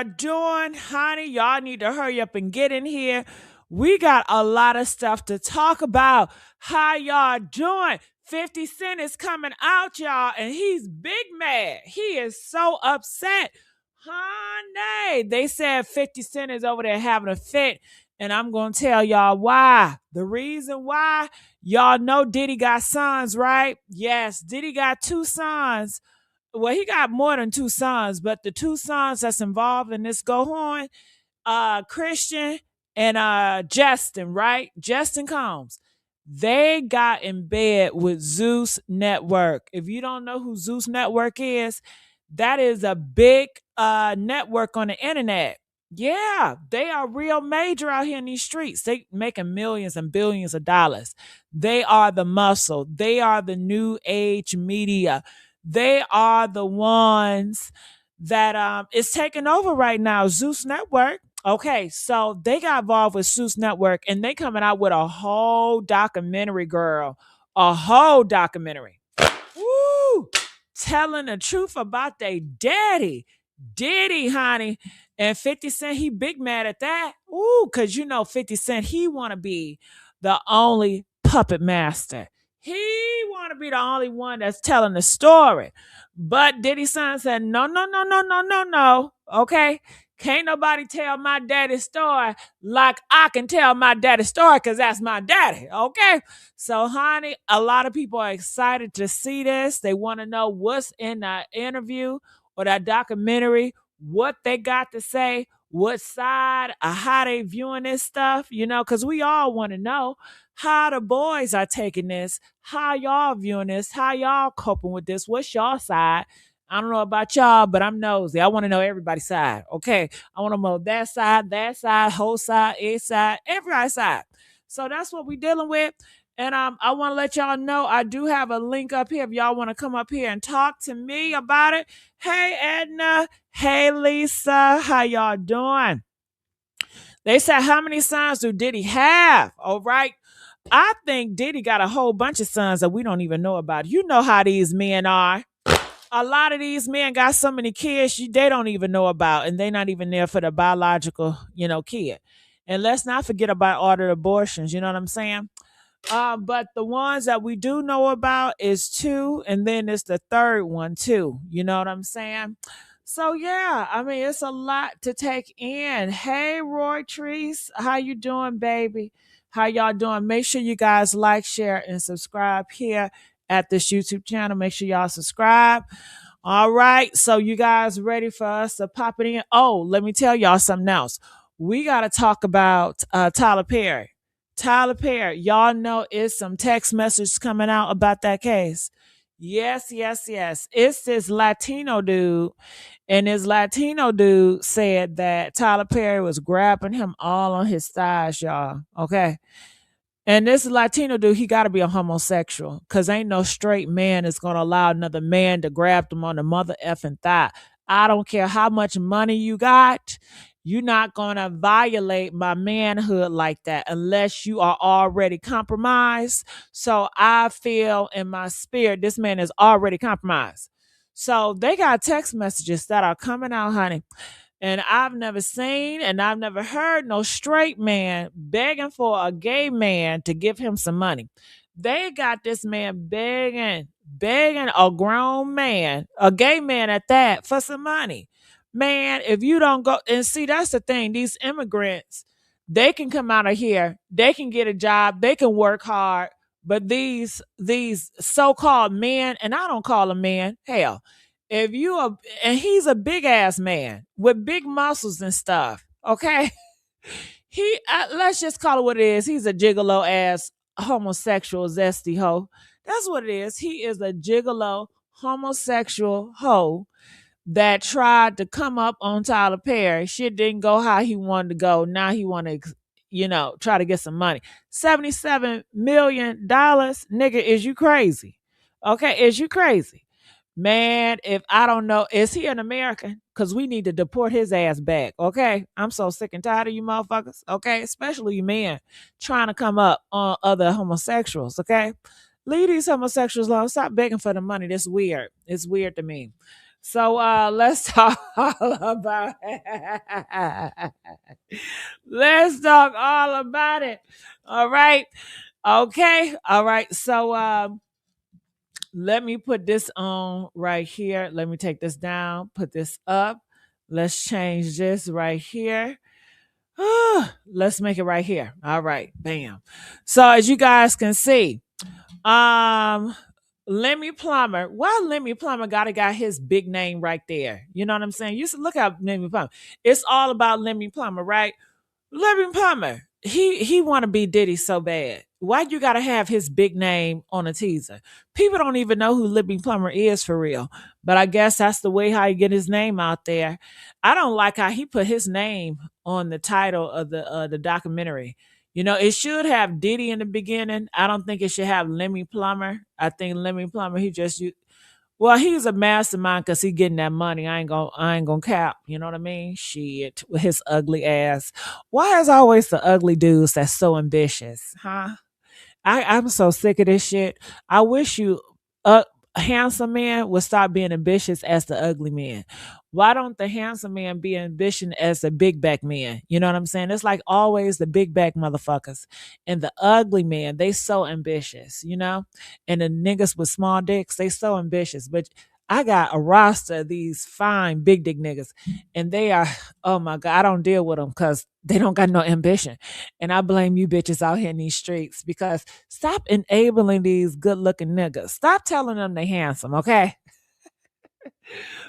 y'all doing? Honey, y'all need to hurry up and get in here. We got a lot of stuff to talk about. How y'all doing? 50 Cent is coming out, y'all, and he's big mad. He is so upset. Honey, they said 50 Cent is over there having a fit, and I'm going to tell y'all why. The reason why, y'all know Diddy got sons, right? Yes, Diddy got two sons. Well, he got more than two sons, but the two sons that's involved in this go on, Christian and Justin, right? Justin Combs. They got in bed with Zeus Network. If you don't know who Zeus Network is, that is a big network on the internet. Yeah, they are real major out here in these streets. They making millions and billions of dollars. They are the muscle. They are the new age media. They are the ones that is taking over right now. Zeus Network. Okay, so they got involved with Zeus Network and they coming out with a whole documentary, girl. A whole documentary. Woo! Telling the truth about their daddy. Diddy, honey. And 50 Cent, he big mad at that. Ooh, because you know 50 Cent, he want to be the only puppet master. He want to be the only one that's telling the story. But Diddy's son said, no, no, no, no, no, no, no. Okay? Can't nobody tell my daddy's story like I can tell my daddy's story because that's my daddy. Okay? So, honey, a lot of people are excited to see this. They want to know what's in that interview or that documentary, what they got to say, what side, or how they viewing this stuff, because we all want to know how the boys are taking this, how y'all viewing this, how y'all coping with this, what's y'all side. I don't know about y'all, but I'm nosy. I want to know everybody's side. Okay. I want to know that side, whole side, each side, everybody's side. So that's what we're dealing with. And I want to let y'all know I do have a link up here if y'all want to come up here and talk to me about it. Hey, Edna. Hey, Lisa. How y'all doing? They said, how many sons do Diddy have? All right. I think Diddy got a whole bunch of sons that we don't even know about. You know how these men are. A lot of these men got so many kids they don't even know about, and they're not even there for the biological, kid. And let's not forget about all the abortions. You know what I'm saying? But the ones that we do know about is two, and then it's the third one too. You know what I'm saying? So yeah, I mean it's a lot to take in. Hey, Roy Treese, how you doing, baby? How y'all doing? Make sure you guys like, share, and subscribe here at this YouTube channel. Make sure y'all subscribe. All right, so you guys ready for us to pop it in? Oh, let me tell y'all something else. We got to talk about Tyler Perry. Tyler Perry, y'all know it's some text messages coming out about that case. Yes, yes, yes. It's this Latino dude, and this Latino dude said that Tyler Perry was grabbing him all on his thighs, y'all. Okay. And this Latino dude, he got to be a homosexual because ain't no straight man is going to allow another man to grab them on the mother effing thigh. I don't care how much money you got. You're not going to violate my manhood like that unless you are already compromised. So I feel in my spirit, this man is already compromised. So they got text messages that are coming out, honey. And I've never seen and I've never heard no straight man begging for a gay man to give him some money. They got this man begging a grown man, a gay man at that, for some money. Man, if you don't go and see, that's the thing. These immigrants, they can come out of here, they can get a job, they can work hard. But these so-called men, and I don't call them men, hell, if you are, and he's a big ass man with big muscles and stuff, okay? He let's just call it what it is. He's a gigolo ass homosexual zesty hoe. That's what it is. He is a gigolo homosexual hoe that tried to come up on Tyler Perry. Shit didn't go how he wanted to go. Now he want to, try to get some money. $77 million, nigga, is you crazy? Okay, is you crazy? Man, if I don't know, is he an American? Because we need to deport his ass back. Okay. I'm so sick and tired of you motherfuckers. Okay. Especially you men trying to come up on other homosexuals. Okay. Leave these homosexuals alone. Stop begging for the money. That's weird. It's weird to me. So let's talk all about let's talk all about it. All right. Okay. All right. So let me put this on right here. Let me take this down, put this up. Let's change this right here. Let's make it right here. All right. Bam. So as you guys can see, um Lemmy Plummer. Why Lemmy Plummer gotta got his big name right there? You know what I'm saying? You should look at Lemmy Plummer. It's all about Lemmy Plummer, right? Lemmy Plummer. He want to be Diddy so bad. Why you gotta have his big name on a teaser? People don't even know who Lemmy Plummer is for real. But I guess that's the way how he get his name out there. I don't like how he put his name on the title of the documentary. You know, it should have Diddy in the beginning. I don't think it should have Lemmy Plummer. I think Lemmy Plummer, well, he's a mastermind because he getting that money. I ain't gonna cap. You know what I mean? Shit, with his ugly ass. Why is always the ugly dudes that's so ambitious, huh? I'm so sick of this shit. I wish you uh handsome man would stop being ambitious as the ugly man. Why don't the handsome man be ambitious as the big back man? You know what I'm saying? It's like always the big back motherfuckers. And the ugly man, they so ambitious, you know? And the niggas with small dicks, they so ambitious. But I got a roster of these fine big dick niggas. And they are, oh my God, I don't deal with them because they don't got no ambition. And I blame you bitches out here in these streets because stop enabling these good looking niggas. Stop telling them they handsome, okay?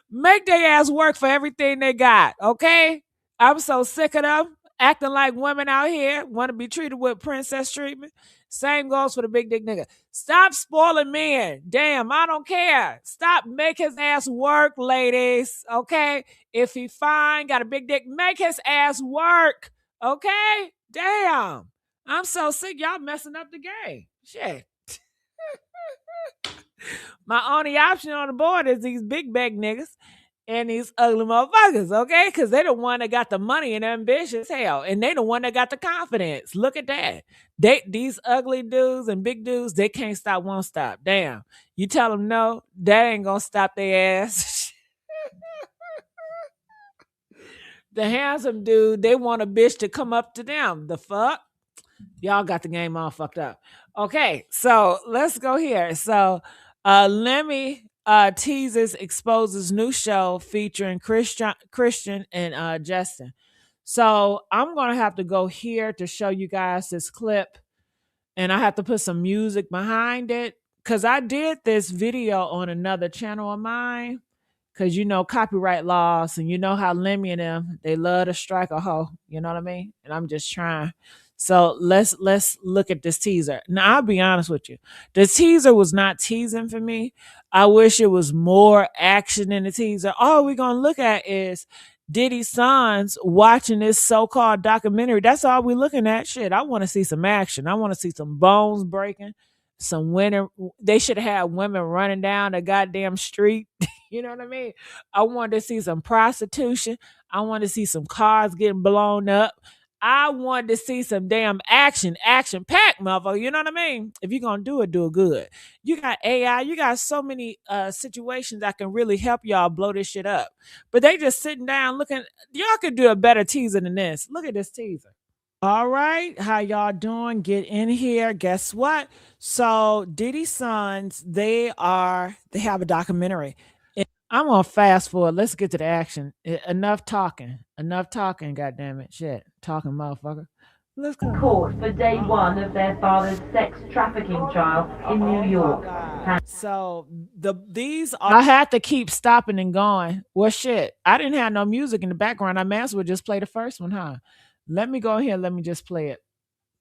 Make their ass work for everything they got, okay? I'm so sick of them acting like women out here want to be treated with princess treatment. Same goes for the big dick nigga. Stop spoiling men. Damn, I don't care. Stop, make his ass work, ladies. Okay? If he fine, got a big dick, make his ass work. Okay? Damn. I'm so sick. Y'all messing up the game. Shit. My only option on the board is these big bag niggas and these ugly motherfuckers, okay? Because they the one that got the money and ambitious hell, and they the one that got the confidence. Look at that. These ugly dudes and big dudes, they can't stop, won't stop. Damn. You tell them no, that ain't gonna stop their ass. The handsome dude, they want a bitch to come up to them. The fuck? Y'all got the game all fucked up. Okay, so let's go here. So Lemmy teases exposes new show featuring Christian and Justin. So I'm gonna have to go here to show you guys this clip, and I have to put some music behind it because I did this video on another channel of mine. Cause you know copyright laws, and you know how Lemmy and them they love to strike a hoe. You know what I mean? And I'm just trying. So let's look at this teaser. Now I'll be honest with you, the teaser was not teasing for me. I wish it was more action in the teaser. All we're gonna look at is Diddy's sons watching this so-called documentary. That's all we're looking at. Shit, I want to see some action. I want to see some bones breaking, some women. They should have women running down the goddamn street. You know what I mean? I wanted to see some prostitution. I wanted to see some cars getting blown up. I wanted to see some damn action packed, motherfucker. You know what I mean? If you're gonna do it good. You got AI, you got so many situations that can really help y'all blow this shit up. But they just sitting down looking, y'all could do a better teaser than this. Look at this teaser. All right, how y'all doing? Get in here. Guess what? So Diddy's sons, they have a documentary. I'm gonna fast forward. Let's get to the action. Enough talking. Enough talking. God damn it. Shit. Talking, motherfucker. Let's go. Court for day one of their father's sex trafficking trial in New York. So I had to keep stopping and going. Well, shit. I didn't have no music in the background. I may as well just play the first one, huh? Let me go here. Let me just play it.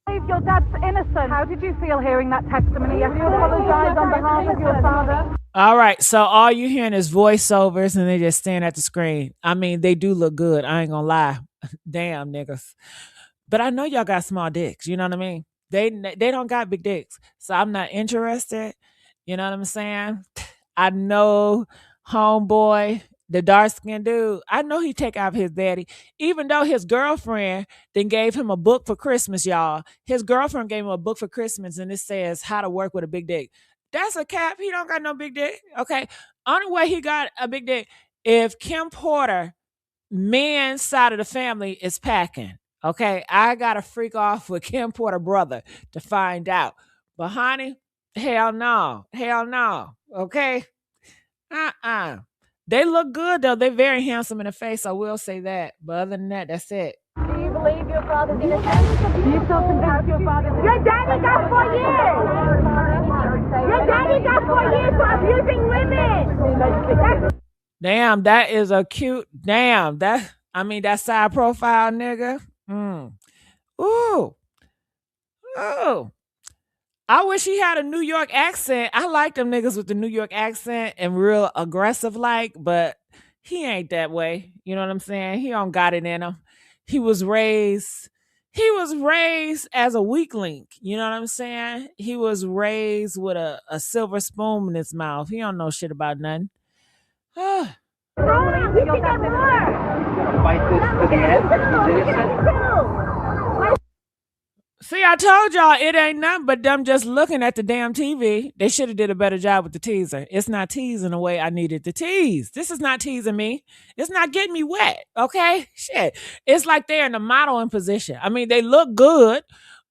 Your dad's innocent. How did you feel hearing that testimony? Have you apologized on behalf of your father? All right, so all you hearing is voiceovers, and they just stand at the screen. I mean, they do look good. I ain't gonna lie. Damn niggas. But I know y'all got small dicks. You know what I mean? They don't got big dicks, so I'm not interested. You know what I'm saying? I know homeboy, the dark skinned dude. I know he take out his daddy, even though his girlfriend then gave him a book for Christmas, y'all. His girlfriend gave him a book for Christmas, and it says how to work with a big dick. That's a cap. He don't got no big dick. Okay. Only way he got a big dick if Kim Porter, men's side of the family, is packing. Okay, I gotta freak off with Kim Porter brother to find out. But honey, hell no, hell no. Okay, They look good though. They're very handsome in the face. I will say that. But other than that, that's it. Do you believe your father's innocent? Do you still think your father's innocent? Your daddy got 4 years! Your daddy got 4 years for abusing women! Damn, that is a cute. Damn, that side profile nigga. Ooh, ooh. I wish he had a New York accent. I like them niggas with the New York accent and real aggressive like, but he ain't that way. You know what I'm saying? He don't got it in him. He was raised as a weak link. You know what I'm saying? He was raised with a silver spoon in his mouth. He don't know shit about nothing. Fight this to the end. He's innocent. See, I told y'all it ain't nothing but them just looking at the damn TV. They should have did a better job with the teaser. It's not teasing the way I needed to tease. This is not teasing me. It's not getting me wet. Okay, shit. It's like they're in a modeling position. I mean, they look good,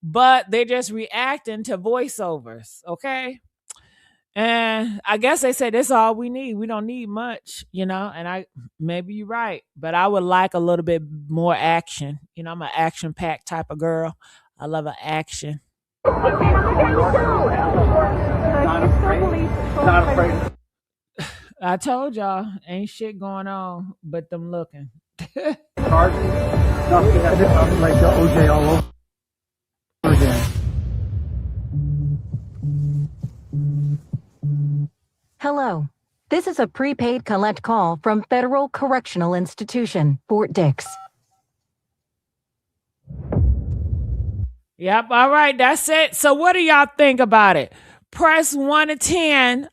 but they're just reacting to voiceovers. Okay. And I guess they said that's all we need. We don't need much, and maybe you're right, but I would like a little bit more action. I'm an action packed type of girl. I love an action. Not afraid. Not afraid. I told y'all, ain't shit going on but them looking. Charges. Nothing that's like the OJ all over again. Hello. This is a prepaid collect call from Federal Correctional Institution, Fort Dix. Yep, all right, that's it. So what do y'all think about it? Press 1 to 10.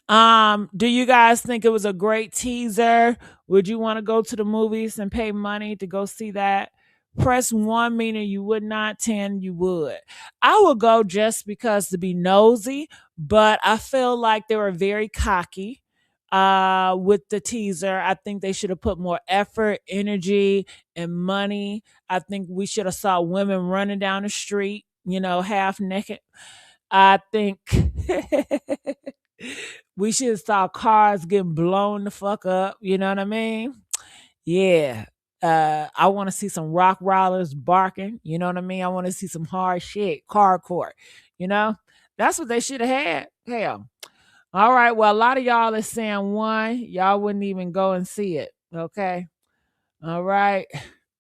Do you guys think it was a great teaser? Would you want to go to the movies and pay money to go see that? Press 1 meaning you would not, 10 you would. I would go just because to be nosy, but I feel like they were very cocky with the teaser. I think they should have put more effort, energy, and money. I think we should have saw women running down the street, half naked. I think we should have saw cars getting blown the fuck up. You know what I mean? Yeah. I want to see some rock rollers barking. You know what I mean? I want to see some hard shit, hardcore. That's what they should have had. Hell. All right. Well, a lot of y'all is saying 1. Y'all wouldn't even go and see it. Okay. All right.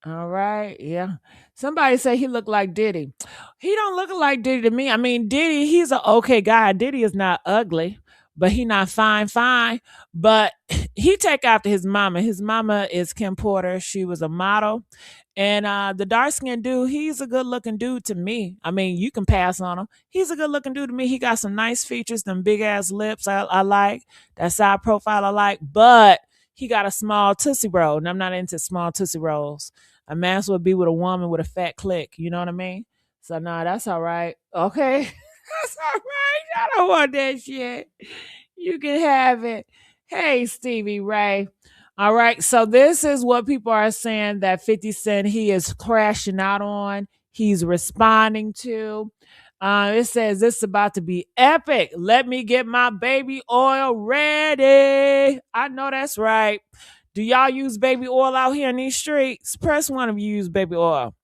All right. Yeah. Somebody say he looked like Diddy. He don't look like Diddy to me. I mean, Diddy, he's an okay guy. Diddy is not ugly, but he not fine. But he take after his mama. His mama is Kim Porter. She was a model. And the dark-skinned dude, he's a good-looking dude to me. I mean, you can pass on him. He's a good-looking dude to me. He got some nice features, them big-ass lips I like. That side profile I like. But he got a small Tootsie Roll, and I'm not into small Tootsie Rolls. I might as well be with a woman with a fat click. You know what I mean? So, nah, that's all right. Okay? That's all right. I don't want that shit. You can have it. Hey, Stevie Ray. All right. So, this is what people are saying that 50 Cent, he is crashing out on. He's responding to. It says this is about to be epic. Let me get my baby oil ready. I know that's right. Do y'all use baby oil out here in these streets? Press 1 if you use baby oil.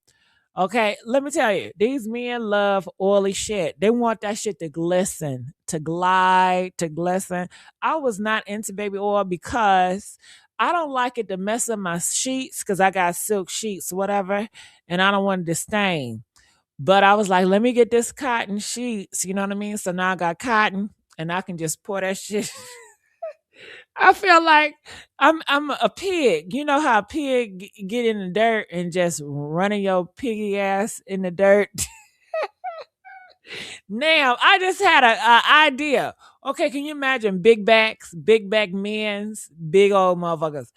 Okay, let me tell you, these men love oily shit. They want that shit to glisten, to glide, to glisten. I was not into baby oil because I don't like it to mess up my sheets because I got silk sheets, whatever, and I don't want it to stain. But I was like, let me get this cotton sheets. You know what I mean? So now I got cotton and I can just pour that shit. I feel like I'm a pig. You know how a pig get in the dirt and just running your piggy ass in the dirt? Now, I just had a idea. Okay, can you imagine big backs, big back men's, big old motherfuckers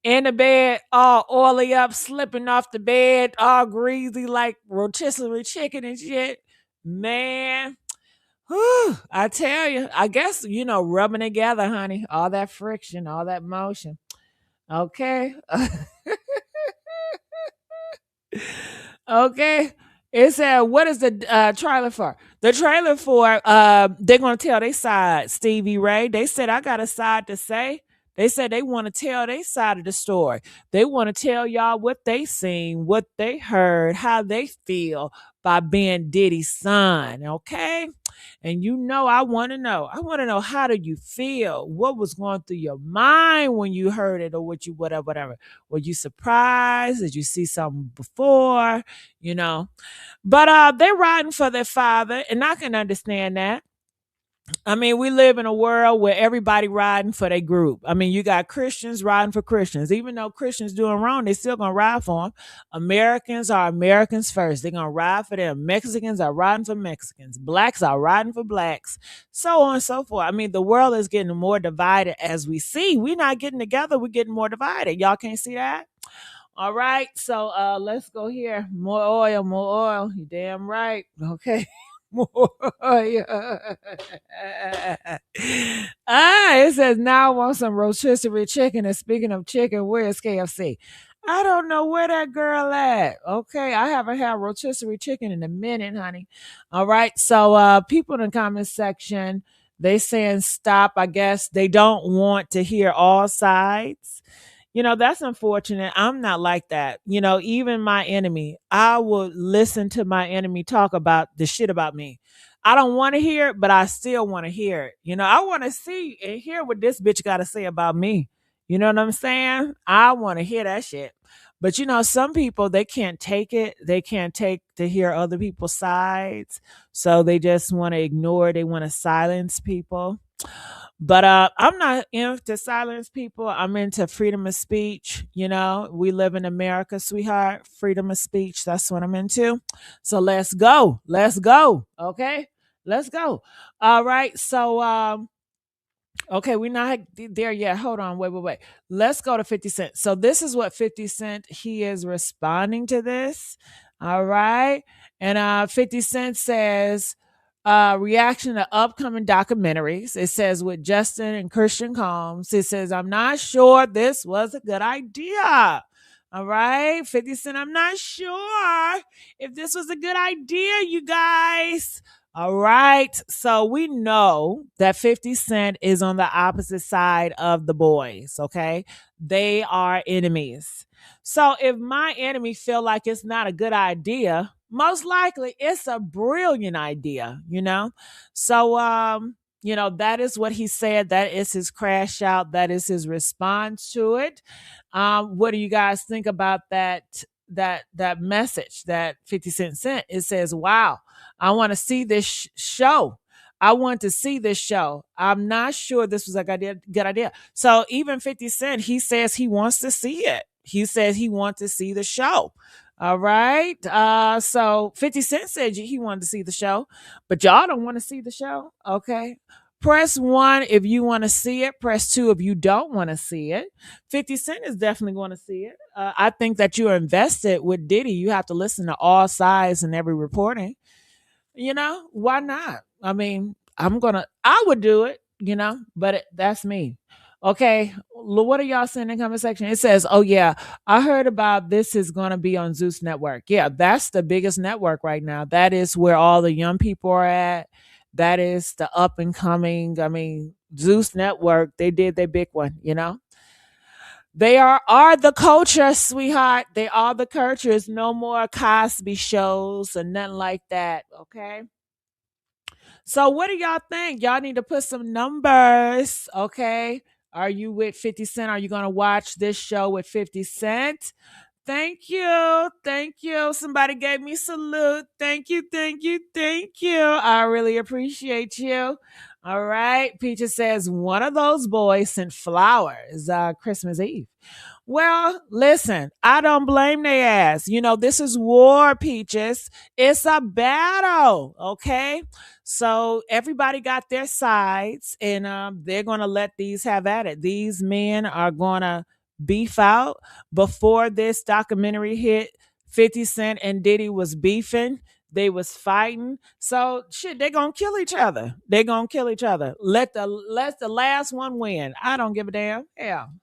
in the bed, all oily up, slipping off the bed, all greasy like rotisserie chicken and shit? Man, Whew, I tell you, I guess, rubbing together, honey, all that friction, all that motion. Okay. Okay. It said, what is the trailer for? The trailer for, they're going to tell their side, Stevie Ray. They said, I got a side to say. They said they want to tell their side of the story. They want to tell y'all what they seen, what they heard, how they feel by being Diddy's son. Okay. And I want to know. I want to know, how do you feel? What was going through your mind when you heard it, or what you, whatever, whatever. Were you surprised? Did you see something before? You know. But they're riding for their father, and I can understand that. I mean, we live in a world where everybody riding for their group. I mean, you got Christians riding for Christians. Even though Christians doing wrong, they still gonna ride for them. Americans are Americans first. They're gonna ride for them. Mexicans are riding for Mexicans. Blacks are riding for blacks. So on and so forth. I mean, the world is getting more divided as we see. We're not getting together. We're getting more divided. Y'all can't see that? All right, so let's go here. More oil, more oil. You damn right. Okay. More oil. It says now I want some rotisserie chicken. And speaking of chicken, where's KFC? I don't know where that girl at. Okay, I haven't had rotisserie chicken in a minute, honey. All right, so people in the comment section, they saying stop. I guess they don't want to hear all sides. That's unfortunate. I'm not like that. Even my enemy, I will listen to my enemy talk about the shit about me. I don't want to hear it, but I still want to hear it. I want to see and hear what this bitch got to say about me. You know what I'm saying? I want to hear that shit. But some people, they can't take it. They can't take to hear other people's sides. So they just want to ignore. They want to silence people. But I'm not into silence people. I'm into freedom of speech. We live in America, sweetheart. Freedom of speech. That's what I'm into. So let's go. Let's go. Okay. Let's go. All right. So okay, we're not there yet. Hold on. Wait. Let's go to 50 Cent. So this is what 50 Cent, he is responding to this. All right. And 50 Cent says, reaction to upcoming documentaries. It says with Justin and Christian Combs. It says, I'm not sure this was a good idea. All right. 50 Cent, I'm not sure if this was a good idea, you guys. All right. So we know that 50 Cent is on the opposite side of the boys. Okay. They are enemies. So if my enemy feel like it's not a good idea, most likely it's a brilliant idea, So, that is what he said. That is his crash out. That is his response to it. What do you guys think about that message that 50 Cent sent? It says, wow, I want to see this show. I want to see this show. I'm not sure this was a good idea. So even 50 Cent, he says he wants to see it. He says he wants to see the show. All right. So 50 Cent said he wanted to see the show, but y'all don't want to see the show. Okay. Press 1 if you want to see it. Press 2 if you don't want to see it. 50 Cent is definitely going to see it. I think that you're invested with Diddy. You have to listen to all sides and every reporting. Why not? I mean, I would do it, but that's me. Okay, what are y'all saying in the comment section? It says, oh yeah, I heard about this is going to be on Zeus Network. Yeah, that's the biggest network right now. That is where all the young people are at. That is the up and coming. I mean, Zeus Network, they did their big one, They are the culture, sweetheart. They are the cultures. No more Cosby shows or nothing like that, okay? So what do y'all think? Y'all need to put some numbers, okay? Are you with 50 Cent? Are you going to watch this show with 50 Cent? Thank you. Thank you. Somebody gave me salute. Thank you. Thank you. Thank you. I really appreciate you. All right. Peaches says one of those boys sent flowers Christmas Eve. Well, listen, I don't blame their ass. This is war, Peaches. It's a battle, okay? So everybody got their sides, and they're going to let these have at it. These men are going to beef out. Before this documentary hit, 50 Cent and Diddy was beefing. They was fighting. So shit, they gonna kill each other. They gonna kill each other. Let the last one win. I don't give a damn. Hell,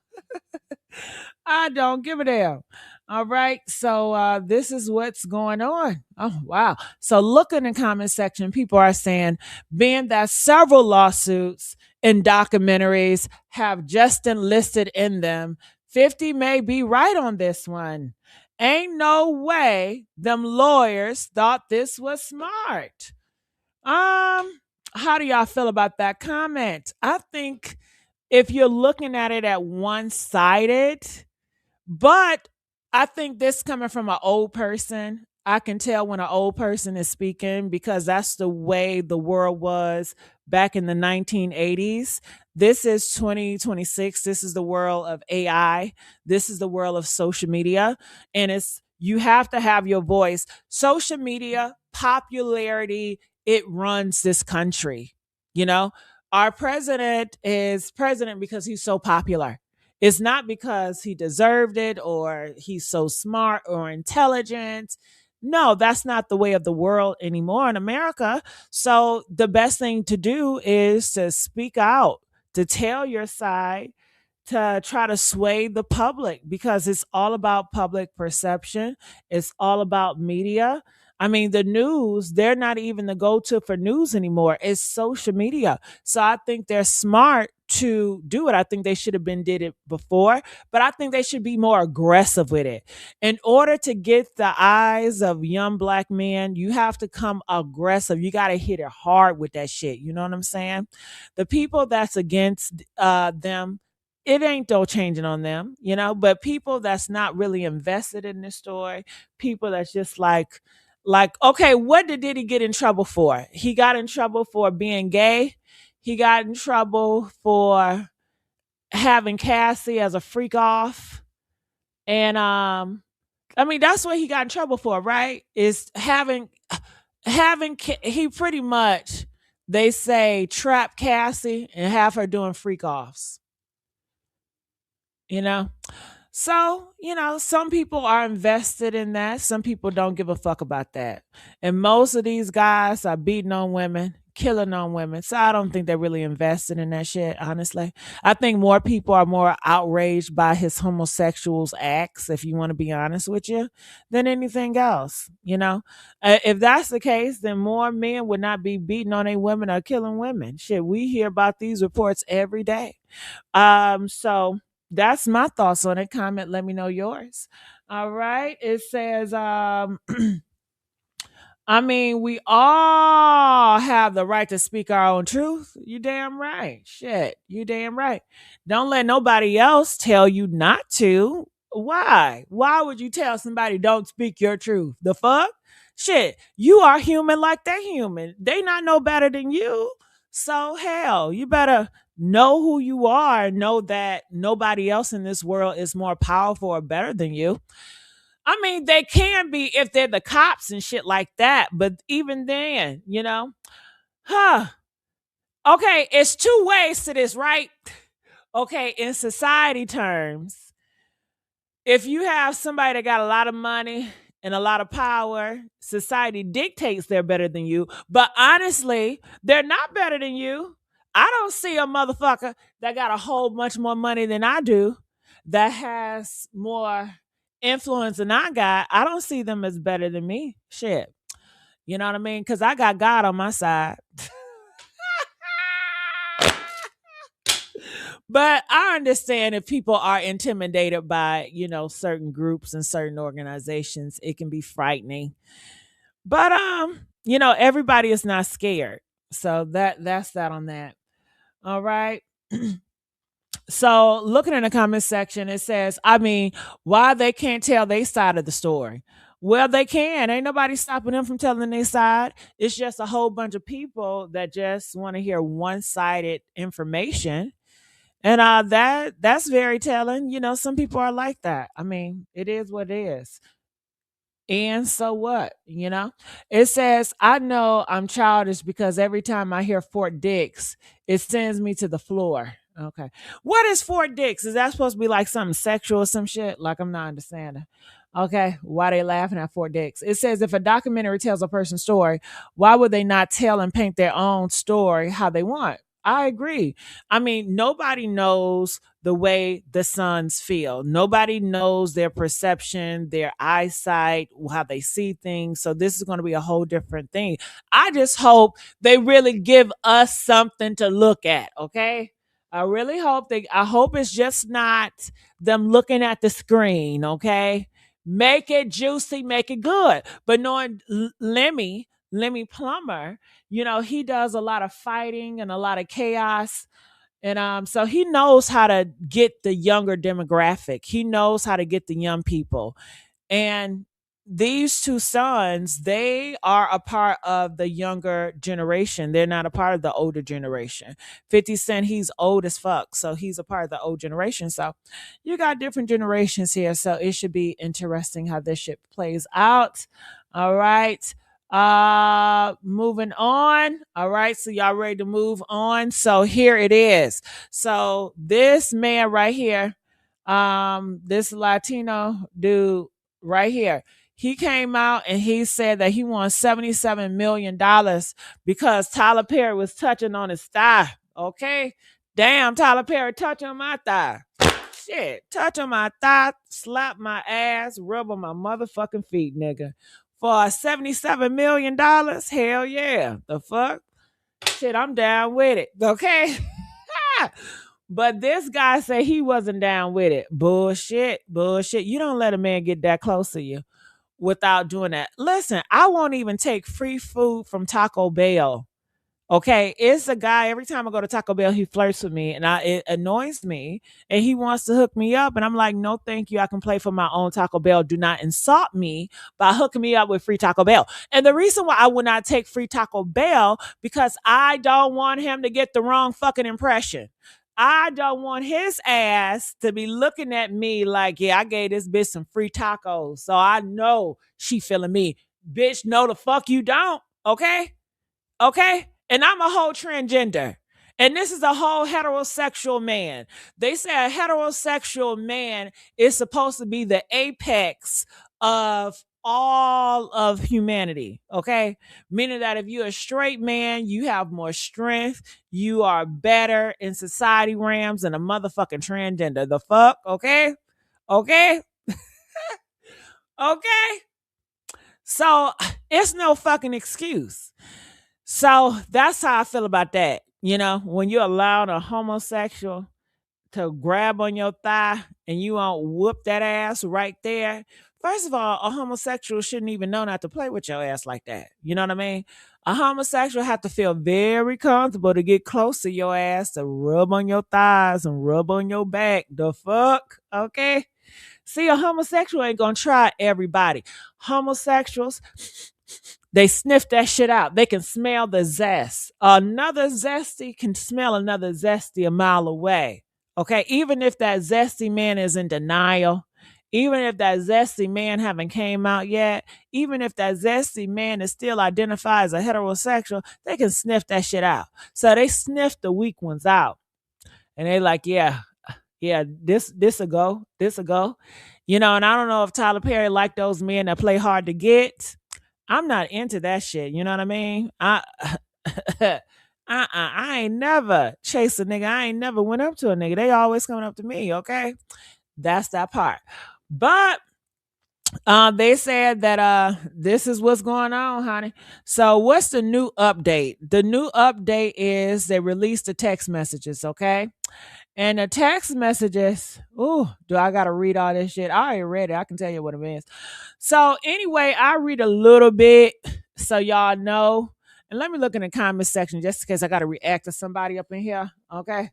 I don't give a damn. All right. So this is what's going on. Oh wow. So look in the comment section. People are saying, being that several lawsuits and documentaries have Justin listed in them, 50 may be right on this one. Ain't no way them lawyers thought this was smart. How do y'all feel about that comment? I think if you're looking at it at one-sided, but I think this coming from an old person, I can tell when an old person is speaking because that's the way the world was back in the 1980s. This is 2026. This is the world of AI. This is the world of social media. And you have to have your voice. Social media, popularity, it runs this country. You know, our president is president because he's so popular. It's not because he deserved it or he's so smart or intelligent. No, that's not the way of the world anymore in America. So the best thing to do is to speak out, to tell your side, to try to sway the public because it's all about public perception. It's all about media. I mean, the news, they're not even the go to for news anymore. It's social media. So I think they're smart to do it. I think they should have been did it before, but I think they should be more aggressive with it. In order to get the eyes of young black men, you have to come aggressive. You got to hit it hard with that shit. You know what I'm saying? The people that's against them, it ain't no changing on them, you know, but people that's not really invested in this story, people that's just like, okay, what did Diddy get in trouble for? He got in trouble for being gay. He got in trouble for having Cassie as a freak off. And I mean, that's what he got in trouble for, right? Is he pretty much, they say, trap Cassie and have her doing freak offs. You know? So, you know, some people are invested in that. Some people don't give a fuck about that. And most of these guys are beating on women, killing on women. So I don't think they're really invested in that shit, honestly. I think more people are more outraged by his homosexuals acts, if you want to be honest with you, than anything else, you know? If that's the case, then more men would not be beating on a women or killing women. Shit, we hear about these reports every day. So that's my thoughts on it. Comment, let me know yours. All right. It says, I mean, we all have the right to speak our own truth. You damn right. Shit, you damn right. Don't let nobody else tell you not to. Why? Why would you tell somebody don't speak your truth? The fuck? Shit, you are human like they're human. They not know better than you. So hell, you better know who you are. Know that nobody else in this world is more powerful or better than you. I mean, they can be if they're the cops and shit like that. But even then, you know, huh? Okay, it's two ways to this, right? Okay, in society terms, if you have somebody that got a lot of money and a lot of power, society dictates they're better than you. But honestly, they're not better than you. I don't see a motherfucker that got a whole bunch more money than I do, that has more influence than I got. I don't see them as better than me. Shit. You know what I mean? Because I got God on my side. But I understand if people are intimidated by, you know, certain groups and certain organizations, it can be frightening. But you know, everybody is not scared. So that's that on that. All right. So looking in the comment section, it says, I mean, why they can't tell their side of the story? Well, they can. Ain't nobody stopping them from telling their side. It's just a whole bunch of people that just want to hear one-sided information. And that's very telling. You know, some people are like that. I mean, it is what it is. And so what? You know? It says, I know I'm childish because every time I hear Fort Dix, it sends me to the floor. Okay. What is Fort Dix? Is that supposed to be like something sexual or some shit? Like, I'm not understanding. Okay, why they laughing at Fort Dix? It says if a documentary tells a person's story, why would they not tell and paint their own story how they want? I agree. I mean, nobody knows the way the sons feel. Nobody knows their perception, their eyesight, how they see things. So this is going to be a whole different thing. I just hope they really give us something to look at, okay? I hope it's just not them looking at the screen, okay? Make it juicy, make it good. But knowing Lemmy Plummer, he does a lot of fighting and a lot of chaos. And so he knows how to get the younger demographic. He knows how to get the young people. And these two sons, they are a part of the younger generation. They're not a part of the older generation. 50 Cent, he's old as fuck. So he's a part of the old generation. So you got different generations here. So it should be interesting how this shit plays out. All right. Moving on. All right, so y'all ready to move on? So here it is. So this man right here, this Latino dude right here, he came out and he said that he won $77 million because Tyler Perry was touching on his thigh. Okay, damn, Tyler Perry touching on my thigh. Shit, touch on my thigh, slap my ass, rub on my motherfucking feet, nigga. For $77 million? Hell yeah. The fuck? Shit, I'm down with it. Okay? But this guy said he wasn't down with it. Bullshit. You don't let a man get that close to you without doing that. Listen, I won't even take free food from Taco Bell. Okay, it's a guy. Every time I go to Taco Bell, he flirts with me, and it annoys me. And he wants to hook me up, and I'm like, no, thank you. I can play for my own Taco Bell. Do not insult me by hooking me up with free Taco Bell. And the reason why I would not take free Taco Bell because I don't want him to get the wrong fucking impression. I don't want his ass to be looking at me like, yeah, I gave this bitch some free tacos, so I know she feeling me. Bitch, no, the fuck you don't. Okay. And I'm a whole transgender. And this is a whole heterosexual man. They say a heterosexual man is supposed to be the apex of all of humanity. Okay. Meaning that if you're a straight man, you have more strength. You are better in society realms than a motherfucking transgender. The fuck? Okay. Okay. So it's no fucking excuse. So that's how I feel about that. When you allow a homosexual to grab on your thigh and you won't whoop that ass right there. First of all, a homosexual shouldn't even know not to play with your ass like that. You know what I mean? A homosexual have to feel very comfortable to get close to your ass, to rub on your thighs and rub on your back. The fuck? Okay? See, a homosexual ain't gonna try everybody. Homosexuals, they sniff that shit out. They can smell the zest. Another zesty can smell another zesty a mile away. Okay, even if that zesty man is in denial, even if that zesty man haven't came out yet, even if that zesty man is still identified as a heterosexual, they can sniff that shit out. So they sniff the weak ones out. And they like, yeah, this a go. And I don't know if Tyler Perry like those men that play hard to get. I'm not into that shit. You know what I mean? I ain't never chased a nigga. I ain't never went up to a nigga. They always coming up to me, okay? That's that part. But they said that this is what's going on, honey. So what's the new update? The new update is they released the text messages, okay? And the text messages, do I got to read all this shit? I already read it. I can tell you what it means. So anyway, I read a little bit so y'all know. And let me look in the comment section just in case I got to react to somebody up in here. Okay.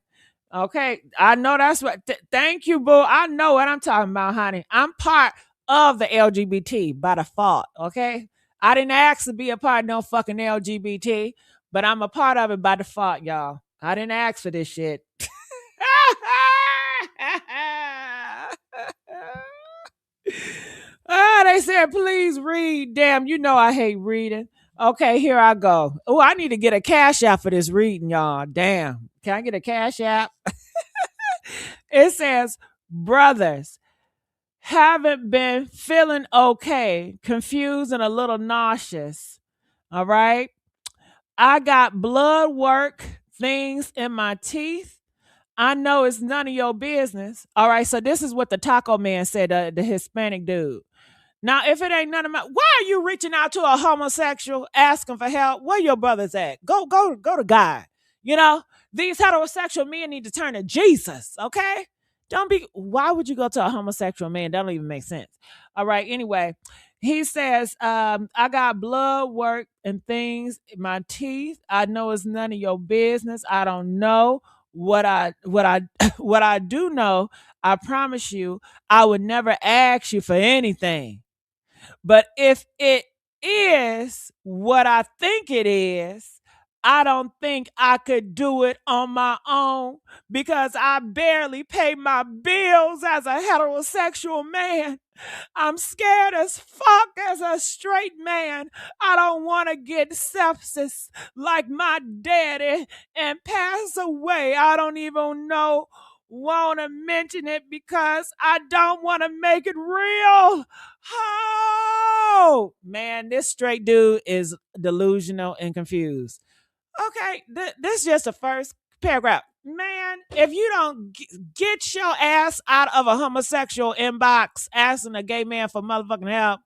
I know that's what. Thank you, boo. I know what I'm talking about, honey. I'm part of the LGBT by default. Okay. I didn't ask to be a part of no fucking LGBT, but I'm a part of it by default, y'all. I didn't ask for this shit. They said, please read. Damn, I hate reading. Okay, here I go. Oh, I need to get a cash app for this reading, y'all. Damn. Can I get a cash app? It says, brothers, haven't been feeling okay, confused and a little nauseous. All right. I got blood work things in my teeth. I know it's none of your business. All right. So this is what the taco man said, the Hispanic dude. Now, if it ain't none of my, why are you reaching out to a homosexual asking for help? Where your brothers at? Go to God. You know, these heterosexual men need to turn to Jesus. Okay, don't be. Why would you go to a homosexual man? That don't even make sense. All right. Anyway, he says, I got blood work and things in my teeth. I know it's none of your business. I don't know what I what I do know. I promise you, I would never ask you for anything. But if it is what I think it is, I don't think I could do it on my own because I barely pay my bills as a heterosexual man. I'm scared as fuck as a straight man. I don't want to get sepsis like my daddy and pass away. I don't even know want to mention it because I don't want to make it real. Oh, man, this straight dude is delusional and confused. Okay, this is just the first paragraph. Man, if you don't get your ass out of a homosexual inbox asking a gay man for motherfucking help,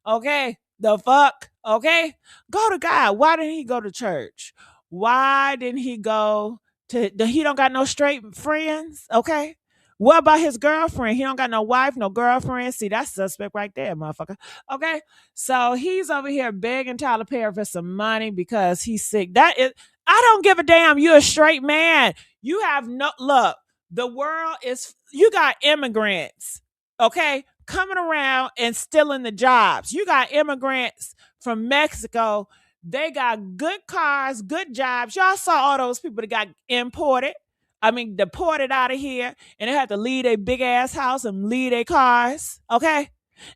okay, the fuck, okay, go to God. Why didn't he go to church? Why didn't he go to, he don't got no straight friends, okay? What about his girlfriend? He don't got no wife, no girlfriend. See, that's suspect right there, motherfucker. Okay, so he's over here begging Tyler Perry for some money because he's sick. That is, I don't give a damn. You're a straight man. You have no look. The world is, you got immigrants, okay, coming around and stealing the jobs. You got immigrants from Mexico. They got good cars, good jobs. Y'all saw all those people that got imported. I mean, deported out of here, and they had to leave a big ass house and leave their cars. Okay.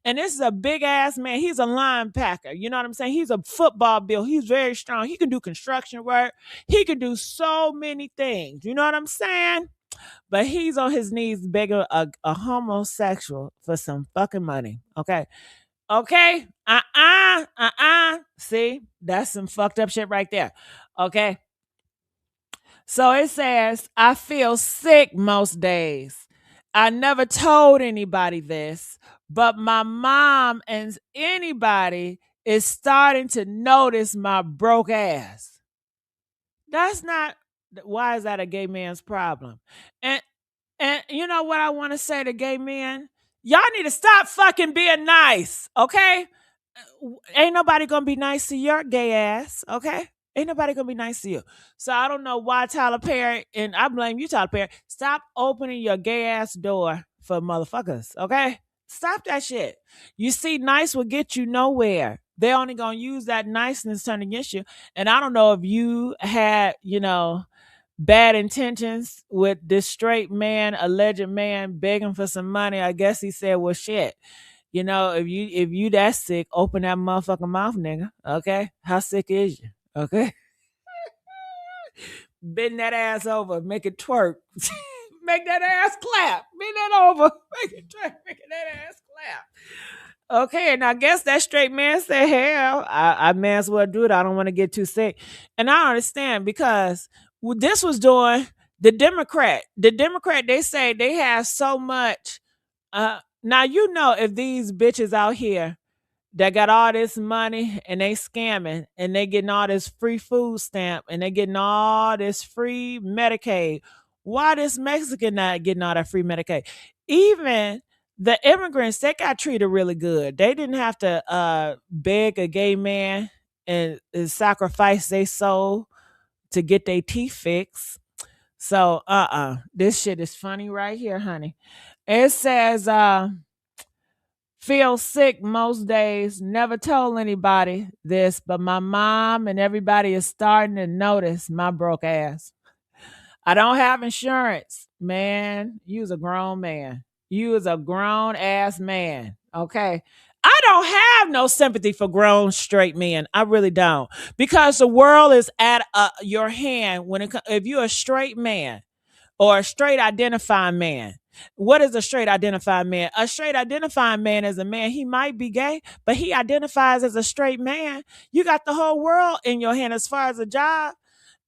And this is a big ass man. He's a linebacker. You know what I'm saying? He's a football build. He's very strong. He can do construction work. He can do so many things. You know what I'm saying? But he's on his knees begging a homosexual for some fucking money. Okay. Okay. See, that's some fucked up shit right there. Okay. So it says, I feel sick most days. I never told anybody this, but my mom and anybody is starting to notice my broke ass. That's not, why is that a gay man's problem? And and you know what I want to say to gay men? Y'all need to stop fucking being nice, okay? Ain't nobody gonna be nice to your gay ass, okay? Ain't nobody gonna be nice to you. So I don't know why Tyler Perry, and I blame you, Tyler Perry, stop opening your gay ass door for motherfuckers, okay? Stop that shit. You see, nice will get you nowhere. They're only gonna use that niceness turn against you. And I don't know if you had, bad intentions with this straight man, alleged man begging for some money. I guess he said, well, shit. If you that sick, open that motherfucking mouth, nigga. Okay? How sick is you? Okay? Bend that ass over, make it twerk. Make that ass clap. Bend that over, make it twerk, make that ass clap. Okay, and I guess that straight man said, hell, I may as well do it. I don't want to get too sick. And I understand because this was doing the Democrat. The Democrat, they say they have so much. Now, if these bitches out here that got all this money and they scamming and they getting all this free food stamp and they getting all this free Medicaid, why this Mexican not getting all that free Medicaid? Even the immigrants, they got treated really good. They didn't have to beg a gay man and sacrifice their soul to get their teeth fixed. So, this shit is funny right here, honey. It says, feel sick most days. Never told anybody this, but my mom and everybody is starting to notice my broke ass. I don't have insurance. Man, you was a grown man. You was a grown ass man. Okay. I don't have no sympathy for grown straight men. I really don't. Because the world is at your hand if you're a straight man. or a straight identifying man. What is a straight identifying man? A straight identifying man is a man, he might be gay, but he identifies as a straight man. You got the whole world in your hand as far as a job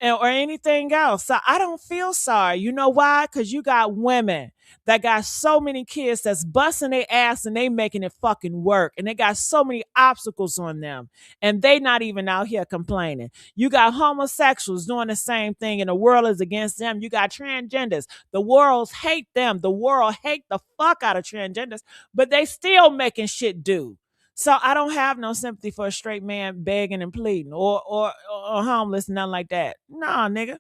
or anything else. So I don't feel sorry. You know why? Because you got women that got so many kids that's busting their ass and they making it fucking work. And they got so many obstacles on them. And they not even out here complaining. You got homosexuals doing the same thing and the world is against them. You got transgenders. The world hate them. The world hate the fuck out of transgenders, but they still making shit do. So I don't have no sympathy for a straight man begging and pleading or homeless, nothing like that. Nah, nigga.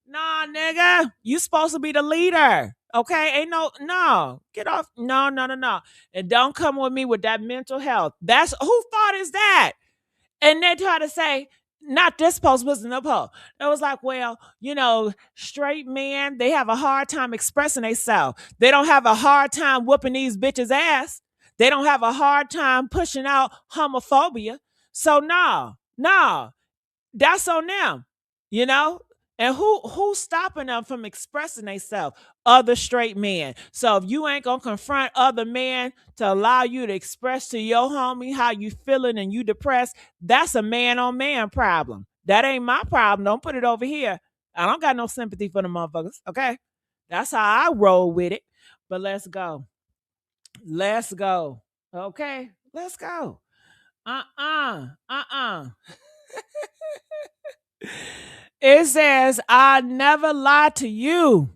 Nah, nigga. You supposed to be the leader. Okay? Ain't no. Get off. No. And don't come with me with that mental health. That's who thought is that? And they try to say, not this post, was another post. It was like, well, straight men, they have a hard time expressing themselves. They don't have a hard time whooping these bitches' ass. They don't have a hard time pushing out homophobia. So no, that's on them, you know? And who's stopping them from expressing themselves? Other straight men. So if you ain't gonna confront other men to allow you to express to your homie how you feeling and you depressed, that's a man-on-man problem. That ain't my problem. Don't put it over here. I don't got no sympathy for the motherfuckers, okay? That's how I roll with it. But let's go. Let's go. Okay? Let's go. It says, I never lied to you,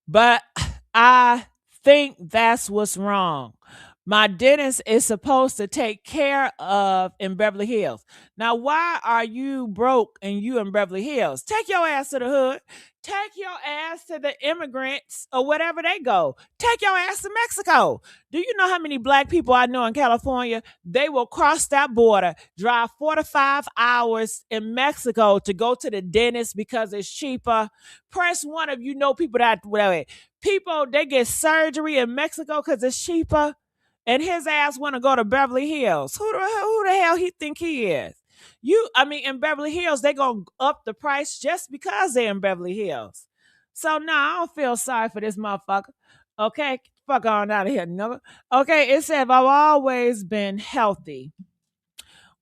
but I think that's what's wrong. My dentist is supposed to take care of in Beverly Hills. Now, why are you broke and you in Beverly Hills? Take your ass to the hood. Take your ass to the immigrants or whatever they go. Take your ass to Mexico. Do you know how many black people I know in California? They will cross that border, drive 4 to 5 hours in Mexico to go to the dentist because it's cheaper. Press one if you know people people, they get surgery in Mexico because it's cheaper. And his ass want to go to Beverly Hills. Who the hell he think he is? In Beverly Hills, they going to up the price just because they're in Beverly Hills. So, I don't feel sorry for this motherfucker. Okay? Fuck on out of here, nigga. Okay, it said, I've always been healthy.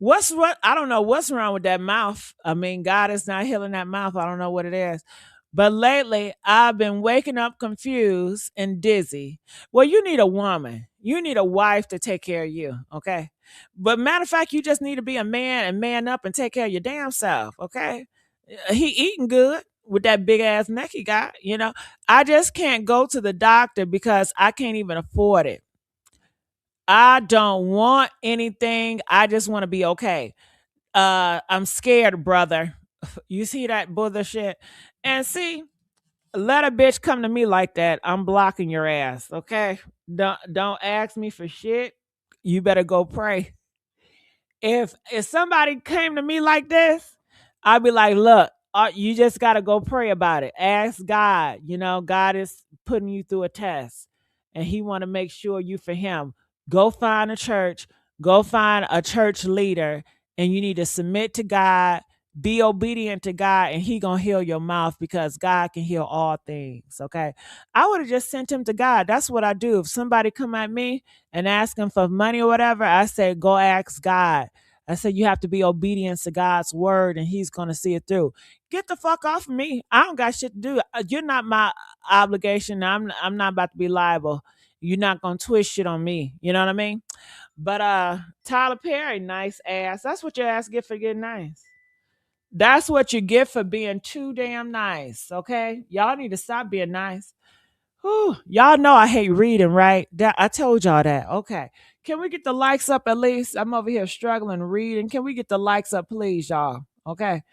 I don't know what's wrong with that mouth. God is not healing that mouth. I don't know what it is. But lately, I've been waking up confused and dizzy. Well, you need a woman. You need a wife to take care of you, okay? But matter of fact, you just need to be a man and man up and take care of your damn self, okay? He eating good with that big ass neck he got, I just can't go to the doctor because I can't even afford it. I don't want anything. I just want to be okay. I'm scared, brother. You see that bullshit? And see, let a bitch come to me like that, I'm blocking your ass, okay? Don't ask me for shit. You better go pray. If somebody came to me like this, I'd be like, look, you just got to go pray about it. Ask God. God is putting you through a test, and he want to make sure you for him. Go find a church. Go find a church leader, and you need to submit to God. Be obedient to God, and he gonna heal your mouth because God can heal all things, okay? I would have just sent him to God. That's what I do. If somebody come at me and ask him for money or whatever, I say, go ask God. I said, you have to be obedient to God's word, and he's going to see it through. Get the fuck off of me. I don't got shit to do. You're not my obligation. I'm not about to be liable. You're not going to twist shit on me. You know what I mean? But Tyler Perry, nice ass. That's what your ass get for getting nice. That's what you get for being too damn nice, okay? Y'all need to stop being nice. Whew. Y'all know I hate reading, right? I told y'all that. Okay. Can we get the likes up at least? I'm over here struggling reading. Can we get the likes up, please, y'all? Okay.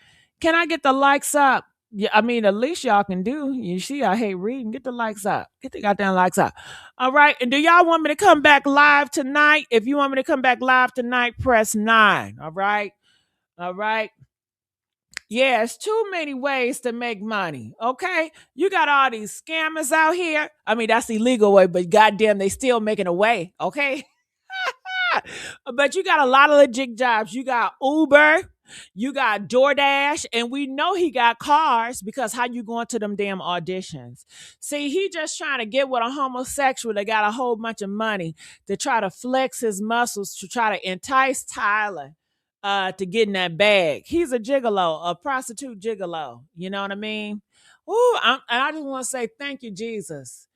Can I get the likes up? Yeah, at least y'all can do. You see, I hate reading. Get the likes up. Get the goddamn likes up. All right. And do y'all want me to come back live tonight? If you want me to come back live tonight, press 9. All right. All right. Yeah, it's too many ways to make money, okay? You got all these scammers out here. That's the illegal way, but goddamn, they still making a way, okay? But you got a lot of legit jobs. You got Uber. You got DoorDash, and we know he got cars because how you going to them damn auditions? See, he just trying to get with a homosexual that got a whole bunch of money to try to flex his muscles to try to entice Tyler to get in that bag. He's a gigolo, a prostitute gigolo. You know what I mean? Ooh, and I just want to say thank you, Jesus.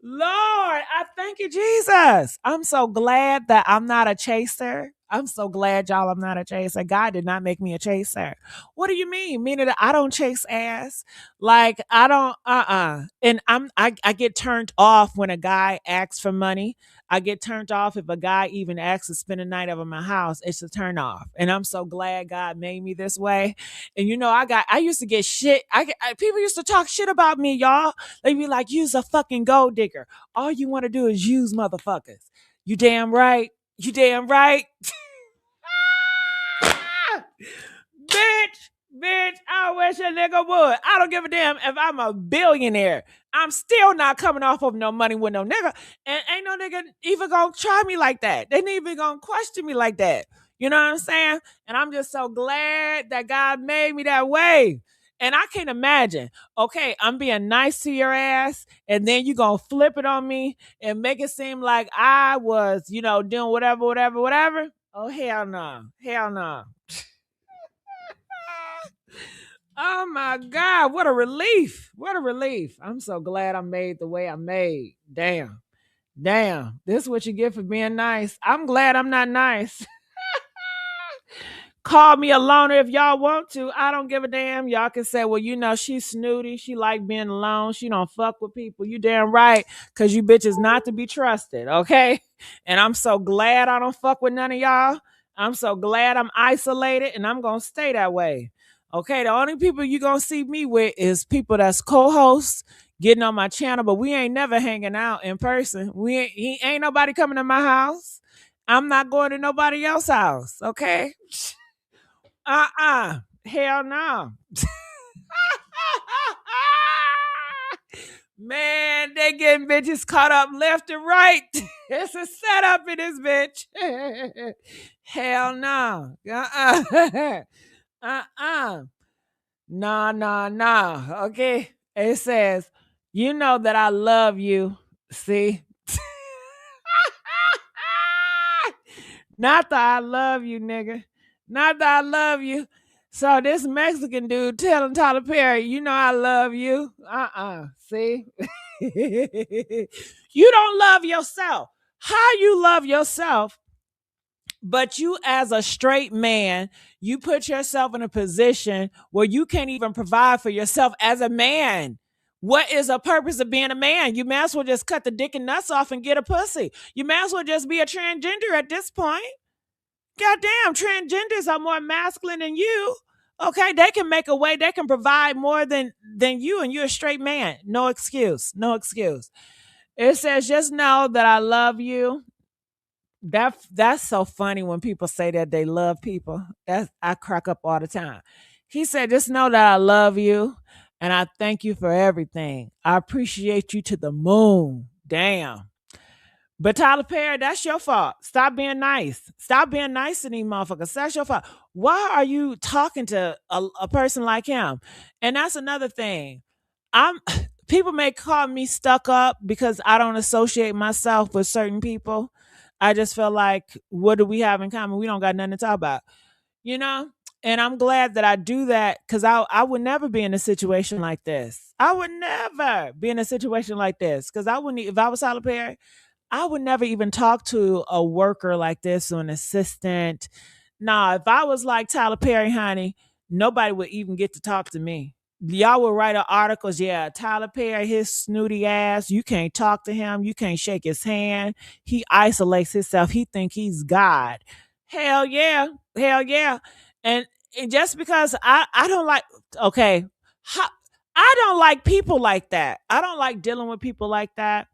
Lord, I thank you, Jesus. I'm so glad that I'm not a chaser. I'm so glad, y'all, I'm not a chaser. God did not make me a chaser. What do you mean? Meaning that I don't chase ass. Like I don't And I get turned off when a guy asks for money. I get turned off if a guy even asks to spend a night over my house. It's a turn off. And I'm so glad God made me this way. And you know, I used to get shit. People used to talk shit about me, y'all. They be like, "You's a fucking gold digger. All you want to do is use motherfuckers." You damn right. You damn right. bitch, I wish a nigga would. I don't give a damn if I'm a billionaire. I'm still not coming off of no money with no nigga. And ain't no nigga even gonna try me like that. They ain't even gonna question me like that. You know what I'm saying? And I'm just so glad that God made me that way. And I can't imagine, okay, I'm being nice to your ass, and then you gonna flip it on me and make it seem like I was, doing whatever. Oh, hell no. Hell no. Oh my God, what a relief. What a relief. I'm so glad I made the way I made. Damn. This is what you get for being nice. I'm glad I'm not nice. Call me a loner if y'all want to. I don't give a damn. Y'all can say, well, she's snooty. She like being alone. She don't fuck with people. You damn right. Because you bitches not to be trusted, okay? And I'm so glad I don't fuck with none of y'all. I'm so glad I'm isolated, and I'm going to stay that way. Okay, the only people you going to see me with is people that's co-hosts getting on my channel, but we ain't never hanging out in person. Ain't nobody coming to my house. I'm not going to nobody else's house, okay? Hell no. Man, they getting bitches caught up left and right. It's a setup in this bitch. Hell no. No. Okay. It says, you know that I love you. See? Not that I love you, nigga. Not that I love you. So this Mexican dude telling Tyler Perry, you know I love you. See? You don't love yourself. How you love yourself, but you as a straight man, you put yourself in a position where you can't even provide for yourself as a man. What is the purpose of being a man? You may as well just cut the dick and nuts off and get a pussy. You may as well just be a transgender at this point. Goddamn, transgenders are more masculine than you. Okay, they can make a way. They can provide more than you, and you're a straight man. No excuse. It says, just know that I love you. That's so funny when people say that they love people. I crack up all the time. He said, just know that I love you, and I thank you for everything. I appreciate you to the moon. Damn. But Tyler Perry, that's your fault. Stop being nice. Stop being nice to these motherfuckers. That's your fault. Why are you talking to a person like him? And that's another thing. People may call me stuck up because I don't associate myself with certain people. I just feel like, what do we have in common? We don't got nothing to talk about, you know? And I'm glad that I do that, because I would never be in a situation like this. I would never be in a situation like this, because I wouldn't, if I was Tyler Perry, I would never even talk to a worker like this or an assistant. Nah, if I was like Tyler Perry, honey, nobody would even get to talk to me. Y'all would write articles. Yeah, Tyler Perry, his snooty ass. You can't talk to him. You can't shake his hand. He isolates himself. He think he's God. Hell yeah. And just because I don't like, okay, I don't like people like that. I don't like dealing with people like that,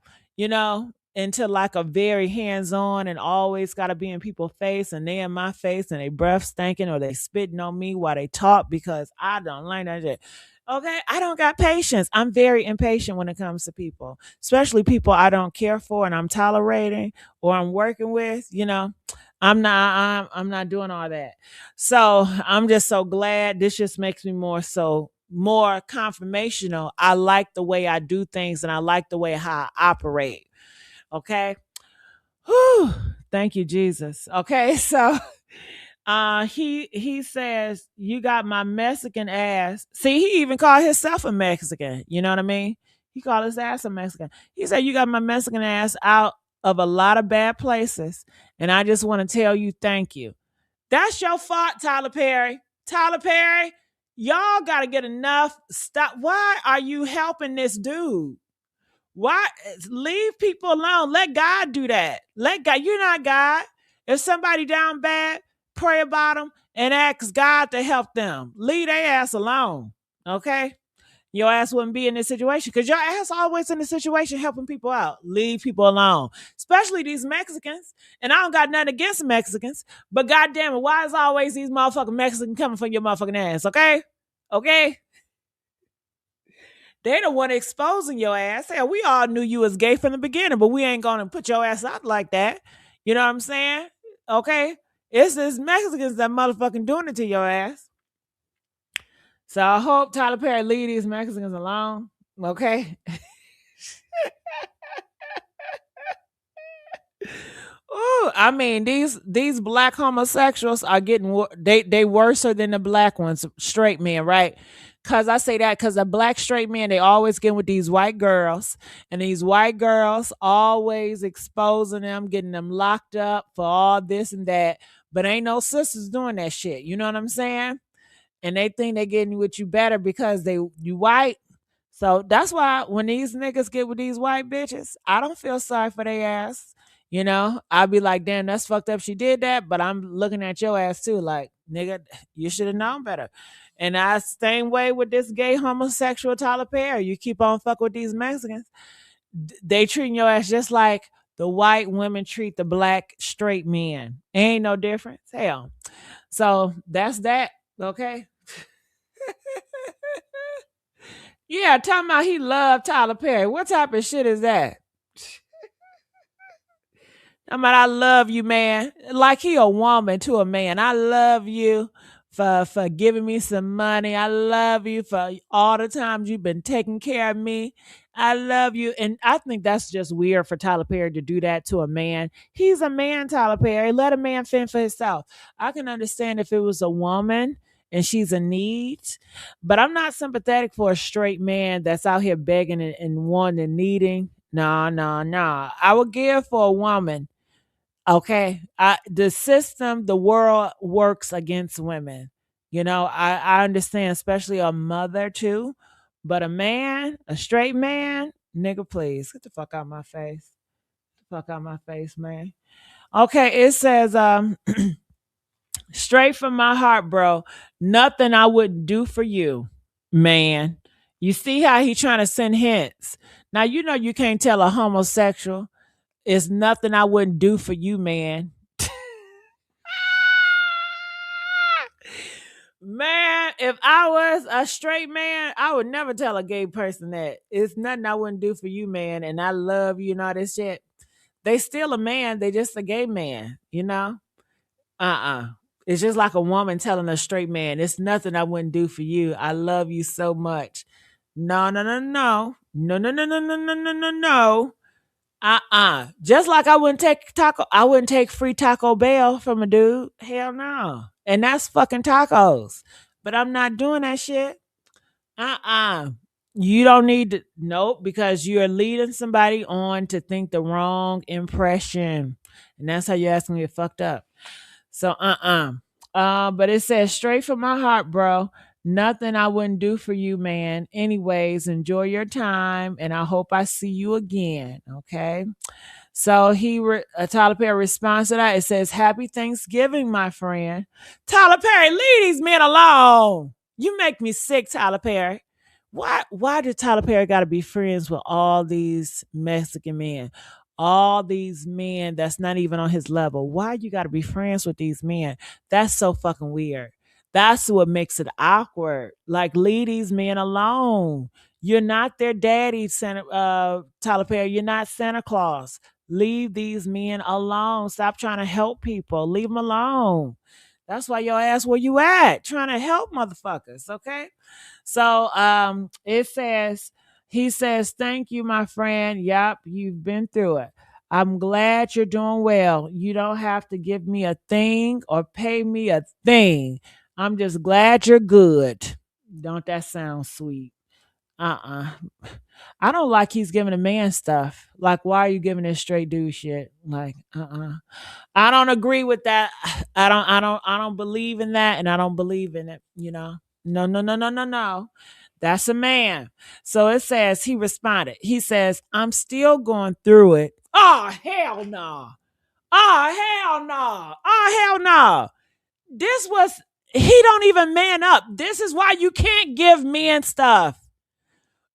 into like a very hands-on and always got to be in people's face, and they in my face and they breath stinking or they spitting on me while they talk, because I don't like that shit. Okay, I don't got patience. I'm very impatient when it comes to people, especially people I don't care for and I'm tolerating or I'm working with. I'm not doing all that. So I'm just so glad. This just makes me more confirmational. I like the way I do things and I like the way how I operate. Okay. Whew. Thank you, Jesus. Okay, so he says, you got my Mexican ass. See, he even called himself a Mexican. You know what I mean? He called his ass a Mexican. He said, you got my Mexican ass out of a lot of bad places. And I just want to tell you thank you. That's your fault, Tyler Perry. Tyler Perry, y'all gotta get enough. Stop. Why are you helping this dude? Why leave people alone? Let God do that. Let God, you're not God. If somebody down bad, pray about them and ask God to help them. Leave their ass alone. Okay? Your ass wouldn't be in this situation because your ass always in the situation helping people out. Leave people alone. Especially these Mexicans. And I don't got nothing against Mexicans, but goddamn it, why is always these motherfucking Mexicans coming for your motherfucking ass? Okay? Okay? They the one exposing your ass. Hell, we all knew you was gay from the beginning, but we ain't gonna put your ass out like that. You know what I'm saying? Okay? It's this Mexicans that motherfucking doing it to your ass. So I hope Tyler Perry leave these Mexicans alone. Okay? Ooh, I mean these black homosexuals are getting they worser than the black ones, straight men, right? Cause I say that because the black straight men they always get with these white girls, and these white girls always exposing them, getting them locked up for all this and that. But ain't no sisters doing that shit. You know what I'm saying? And they think they getting with you better because you white. So that's why when these niggas get with these white bitches, I don't feel sorry for their ass. You know, I'll be like, damn, that's fucked up. She did that, but I'm looking at your ass too, like, nigga, you should have known better. And I same way with this gay homosexual Tyler Perry. You keep on fucking with these Mexicans, they treating your ass just like the white women treat the black straight men. Ain't no difference. Hell. So that's that. Okay. Yeah, talking about he loved Tyler Perry. What type of shit is that? I mean, I love you, man. Like he a woman to a man. I love you for giving me some money. I love you for all the times you've been taking care of me. I love you. And I think that's just weird for Tyler Perry to do that to a man. He's a man, Tyler Perry. Let a man fend for himself. I can understand if it was a woman and she's in need, but I'm not sympathetic for a straight man that's out here begging and wanting and needing. No, no, no. I would give for a woman. Okay. The system, the world works against women. You know, I understand, especially a mother too. But a man, a straight man, nigga, please get the fuck out my face. Get the fuck out my face, man. Okay, it says, straight from my heart, bro. Nothing I wouldn't do for you, man. You see how he trying to send hints. Now you know you can't tell a homosexual it's nothing I wouldn't do for you, man. Man, if I was a straight man, I would never tell a gay person that it's nothing I wouldn't do for you, man. And I love you and all this shit. They still a man. They just a gay man, you know? It's just like a woman telling a straight man, it's nothing I wouldn't do for you. I love you so much. No, no, no, no. No, no, no, no, no, no, no, no, no. Just like I wouldn't take free Taco Bell from a dude. Hell no. And that's fucking tacos. But I'm not doing that shit. You don't need to nope, because you're leading somebody on to think the wrong impression. And that's how you're asking me to get fucked up. So but it says straight from my heart, bro. Nothing I wouldn't do for you, man. Anyways, enjoy your time, and I hope I see you again. Okay. So Tyler Perry responds to that. It says, "Happy Thanksgiving, my friend." Tyler Perry, leave these men alone. You make me sick, Tyler Perry. Why did Tyler Perry got to be friends with all these Mexican men? All these men that's not even on his level. Why you got to be friends with these men? That's so fucking weird. That's what makes it awkward. Like, leave these men alone. You're not their daddy, Tyler Perry. You're not Santa Claus. Leave these men alone. Stop trying to help people. Leave them alone. That's why your ass where you at, trying to help motherfuckers, okay? So it says, he says, thank you, my friend. Yup, you've been through it. I'm glad you're doing well. You don't have to give me a thing or pay me a thing. I'm just glad you're good. Don't that sound sweet? Uh-uh. I don't like he's giving a man stuff. Like, why are you giving this straight dude shit? Like, I don't agree with that. I don't believe in that, and I don't believe in it, you know. No, no, no, no, no, no. That's a man. So it says he responded. He says, I'm still going through it. Oh, hell no. Oh, hell no. Oh, hell no. This was, he don't even man up. This is why you can't give men stuff.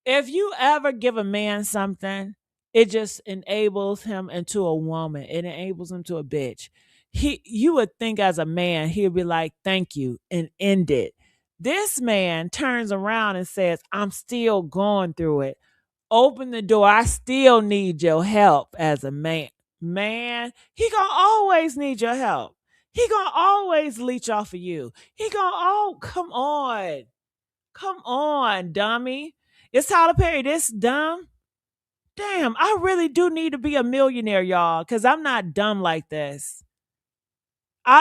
If you ever give a man something, it just enables him into a woman. It enables him to a bitch. You would think as a man, he'd be like, thank you, and end it. This man turns around and says, I'm still going through it. Open the door. I still need your help as a man. Man, he gonna always need your help. He gonna always leech off of you. He gonna, oh, come on. Come on, dummy. Is Tyler Perry this dumb? Damn, I really do need to be a millionaire, y'all, because I'm not dumb like this.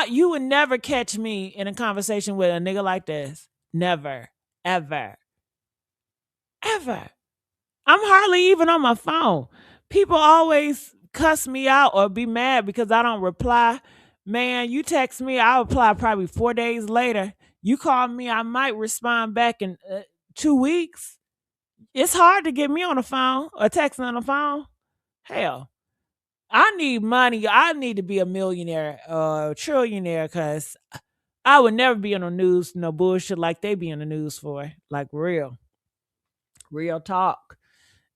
You would never catch me in a conversation with a nigga like this. Never. Ever. Ever. I'm hardly even on my phone. People always cuss me out or be mad because I don't reply. Man, you text me, I'll reply probably 4 days later. You call me, I might respond back in 2 weeks. It's hard to get me on the phone or texting on the phone. Hell, I need money. I need to be a millionaire or a trillionaire because I would never be on the news, no bullshit like they be in the news for. Like real talk.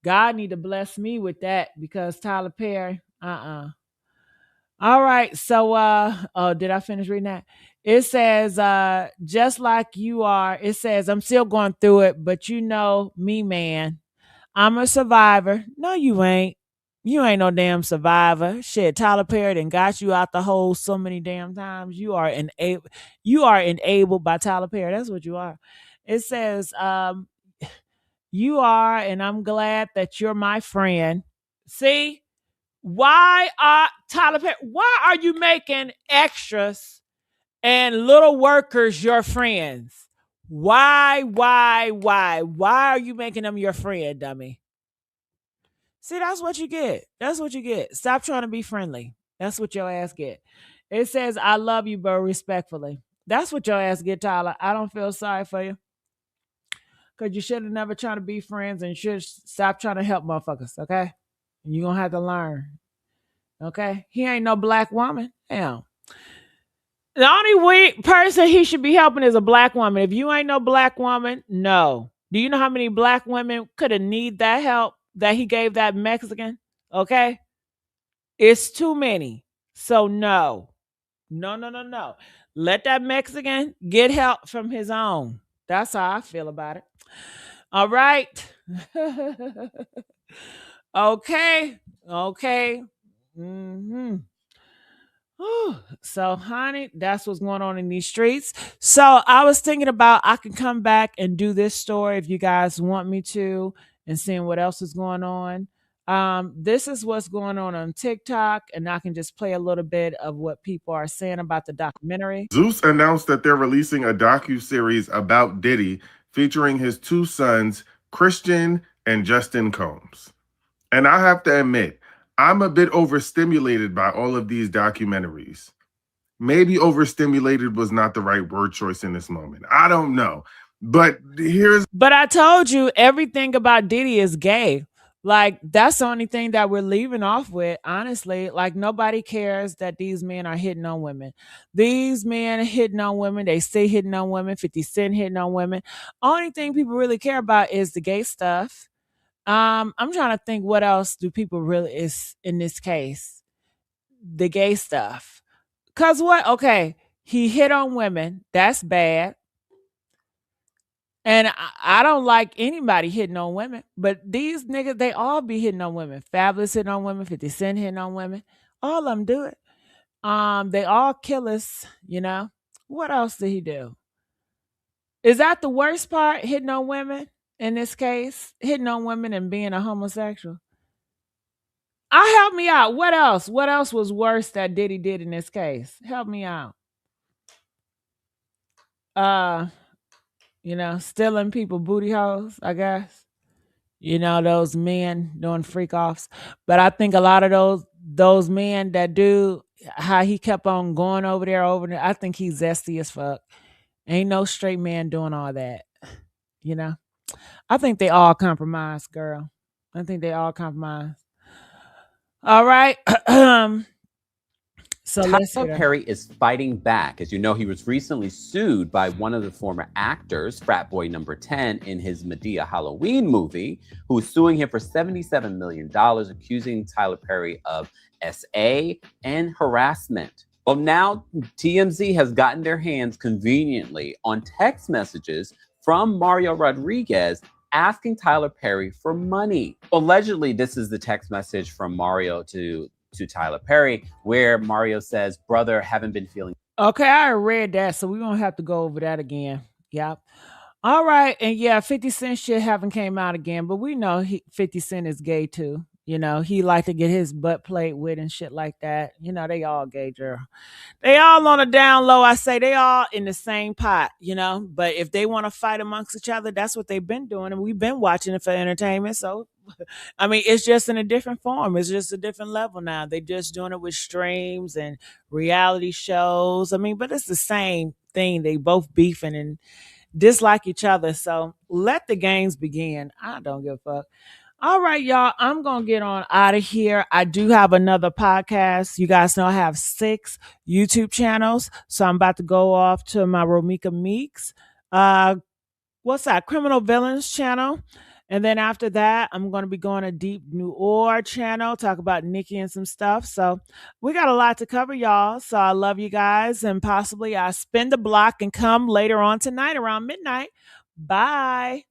God need to bless me with that because Tyler Perry, All right, so oh, did I finish reading that? It says, just like you are, it says, I'm still going through it, but you know me, man. I'm a survivor. No, you ain't. You ain't no damn survivor. Shit, Tyler Perry done got you out the hole so many damn times. You are enabled by Tyler Perry. That's what you are. It says, you are, and I'm glad that you're my friend. See? Why are Tyler Perry? Why are you making extras and little workers your friends? Why? Why are you making them your friend, dummy? See, that's what you get. That's what you get. Stop trying to be friendly. That's what your ass get. It says, I love you, bro, respectfully. That's what your ass get, Tyler. I don't feel sorry for you. Because you should have never tried to be friends and should stop trying to help motherfuckers, okay? You're going to have to learn. Okay? He ain't no black woman. Hell. The only person he should be helping is a black woman. If you ain't no black woman, no. Do you know how many black women could have need that help that he gave that Mexican? Okay? It's too many. So no. No, no, no, no. Let that Mexican get help from his own. That's how I feel about it. All right. Okay. Okay. Mm-hmm. So, honey, that's what's going on in these streets. So, I was thinking about I can come back and do this story if you guys want me to, and seeing what else is going on. This is what's going on TikTok, and I can just play a little bit of what people are saying about the documentary. Zeus announced that they're releasing a docuseries about Diddy featuring his two sons, Christian and Justin Combs. And I have to admit, I'm a bit overstimulated by all of these documentaries. Maybe overstimulated was not the right word choice in this moment. I don't know. But I told you everything about Diddy is gay. Like, that's the only thing that we're leaving off with, honestly. Like, nobody cares that these men are hitting on women. These men are hitting on women. They stay hitting on women. 50 Cent hitting on women. Only thing people really care about is the gay stuff. I'm trying to think what else do people really is in this case. The gay stuff. Cause what? Okay, he hit on women. That's bad. And I don't like anybody hitting on women, but these niggas, they all be hitting on women. Fabulous hitting on women, 50 Cent hitting on women. All of them do it. They all killers, you know. What else did he do? Is that the worst part? Hitting on women in this case? Hitting on women and being a homosexual? Help me out. What else? What else was worse that Diddy did in this case? Help me out. Uh, stealing people booty holes, I guess. Those men doing freak offs. But I think a lot of those men that do how he kept on going over there, I think he's zesty as fuck. Ain't no straight man doing all that. You know? I think they all compromise, girl. I think they all compromise. All right. So let's Tyler hear. Perry is fighting back. As you know, he was recently sued by one of the former actors, Frat Boy Number 10, in his Medea Halloween movie, who is suing him for $77 million, accusing Tyler Perry of SA and harassment. Well, now TMZ has gotten their hands conveniently on text messages from Mario Rodriguez asking Tyler Perry for money. Allegedly, this is the text message from Mario to Tyler Perry, where Mario says, "Brother, haven't been feeling." Okay, I read that, so we're gonna have to go over that again. Yep. All right, and yeah, 50 Cent shit haven't came out again, but we know 50 Cent is gay too. He like to get his butt played with and shit like that. They all gay, girl. They all on a down low. I say they all in the same pot, But if they want to fight amongst each other, that's what they've been doing, and we've been watching it for entertainment. So, I mean, it's just in a different form. It's just a different level now. They just doing it with streams and reality shows. I mean, but it's the same thing. They both beefing and dislike each other. So let the games begin. I don't give a fuck. All right, y'all. I'm going to get on out of here. I do have another podcast. You guys know I have 6 YouTube channels. So I'm about to go off to my Romika Meeks. What's that? Criminal Villains channel. And then after that, I'm going to be going to Deep New Or channel, talk about Nikki and some stuff. So we got a lot to cover, y'all. So I love you guys. And possibly I'll spin the block and come later on tonight around midnight. Bye.